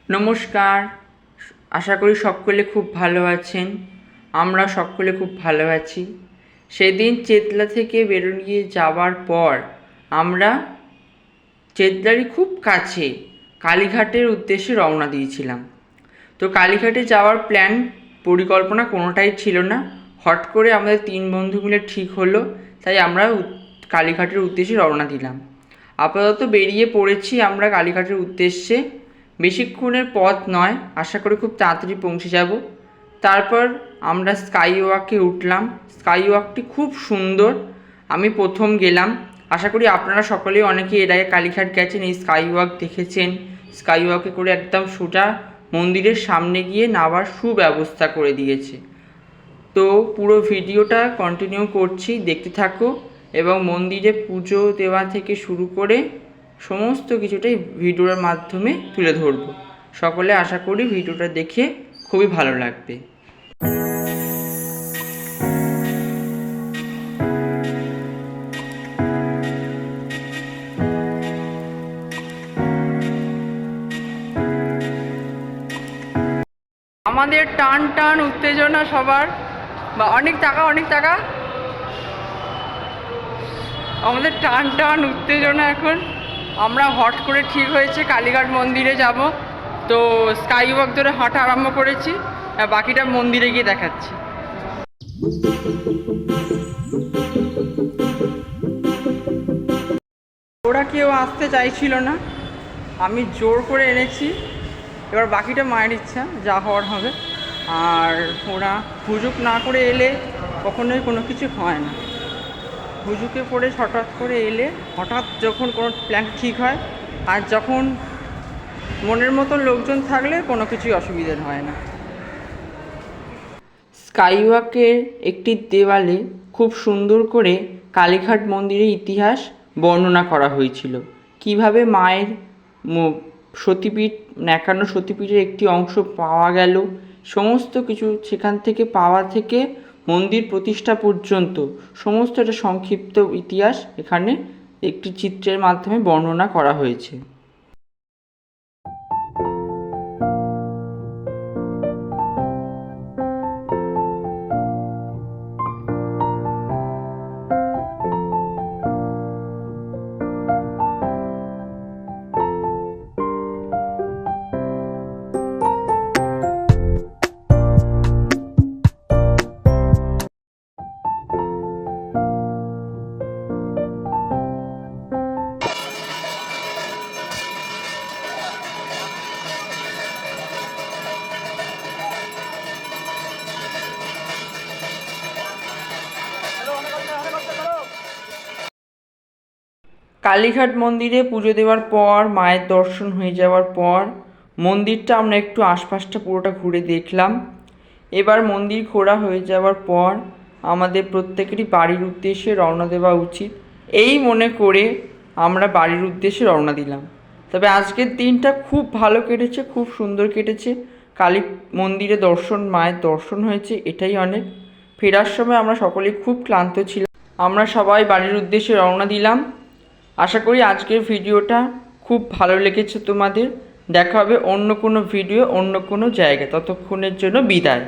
নমস্কার। আশা করি সকলে খুব ভালো আছেন। আমরা সকলে খুব ভালো আছি। সেদিন চেতলা থেকে বেরিয়ে যাওয়ার পর আমরা চেতলারই খুব কাছে কালীঘাটের উদ্দেশ্যে রওনা দিয়েছিলাম। তো কালীঘাটে যাওয়ার পরিকল্পনা কোনোটাই ছিল না। হট করে আমাদের 3 বন্ধু মিলে ঠিক হলো, তাই আমরা কালীঘাটের উদ্দেশ্যে রওনা দিলাম। আপাতত বেরিয়ে পড়েছি আমরা কালীঘাটের উদ্দেশ্যে। বেশিক্ষণের পথ নয়, আশা করি খুব তাড়াতাড়ি পৌঁছে যাব। তারপর আমরা স্কাই ওয়াকে উঠলাম। স্কাই ওয়াকটি খুব সুন্দর, আমি প্রথম গেলাম। আশা করি আপনারা সকলেই অনেকে এর আগে কালীঘাট গেছেন, এই স্কাই ওয়াক দেখেছেন। স্কাই ওয়াকে করে একদম সোজা মন্দিরের সামনে গিয়ে নামার সুব্যবস্থা করে দিয়েছে। তো পুরো ভিডিওটা কন্টিনিউ করছি, দেখতে থাকো। এবং মন্দিরে পুজো দেওয়া থেকে শুরু করে সমস্ত কিছুটাই ভিডিওর মাধ্যমে তুলে ধরবো। সকলে আশা করি ভিডিওটা দেখে খুবই ভালো লাগবে। আমাদের টান টান উত্তেজনা সবার, বা অনেক টাকা আমাদের টান টান উত্তেজনা। এখন আমরা হট করে ঠিক হয়েছে কালীঘাট মন্দিরে যাব। তো স্কাই ওয়াক ধরে হাঁটা আরম্ভ করেছি, বাকিটা মন্দিরে গিয়ে দেখাচ্ছি। ওরা কেউ আসতে চাইছিল না, আমি জোর করে এনেছি। এবার বাকিটা মায়ের ইচ্ছা, যা হওয়ার হবে। আর ওরা হুজুক না করে এলে কখনোই কোনো কিছু হয় না। হুজুকে পড়ে হঠাৎ করে এলে, হঠাৎ যখন কোনো প্ল্যান ঠিক হয়, আর যখন মনের মতো লোকজন থাকলে কোনো কিছুই অসুবিধা হয় না। স্কাইওয়াকের একটি দেওয়ালে খুব সুন্দর করে কালীঘাট মন্দিরের ইতিহাস বর্ণনা করা হয়েছিল। কিভাবে মায়ের সতীপীঠ, ন্যাকানো সতীপীঠের একটি অংশ পাওয়া গেল, সমস্ত কিছু সেখান থেকে পাওয়া থেকে মন্দির প্রতিষ্ঠা পর্যন্ত সমস্ত একটা সংক্ষিপ্ত ইতিহাস এখানে একটি চিত্রের মাধ্যমে বর্ণনা করা হয়েছে। কালীঘাট মন্দিরে পুজো দেওয়ার পর, মায়ের দর্শন হয়ে যাওয়ার পর মন্দিরটা আমরা একটু আশপাশটা পুরোটা ঘুরে দেখলাম। এবার মন্দির ঘোরা হয়ে যাওয়ার পর আমাদের প্রত্যেকেরই বাড়ির উদ্দেশ্যে রওনা দেওয়া উচিত, এই মনে করে আমরা বাড়ির উদ্দেশ্যে রওনা দিলাম। তবে আজকের দিনটা খুব ভালো কেটেছে, খুব সুন্দর কেটেছে। কালী মন্দিরে মায়ের দর্শন হয়েছে, এটাই অনেক। ফেরার সময় আমরা সকলেই খুব ক্লান্ত ছিলাম। আমরা সবাই বাড়ির উদ্দেশ্যে রওনা দিলাম। আশা করি আজকের ভিডিওটা খুব ভালো লেগেছে তোমাদের। দেখা হবে অন্য কোনো ভিডিও, অন্য কোনো জায়গায়। ততক্ষণের জন্য বিদায়।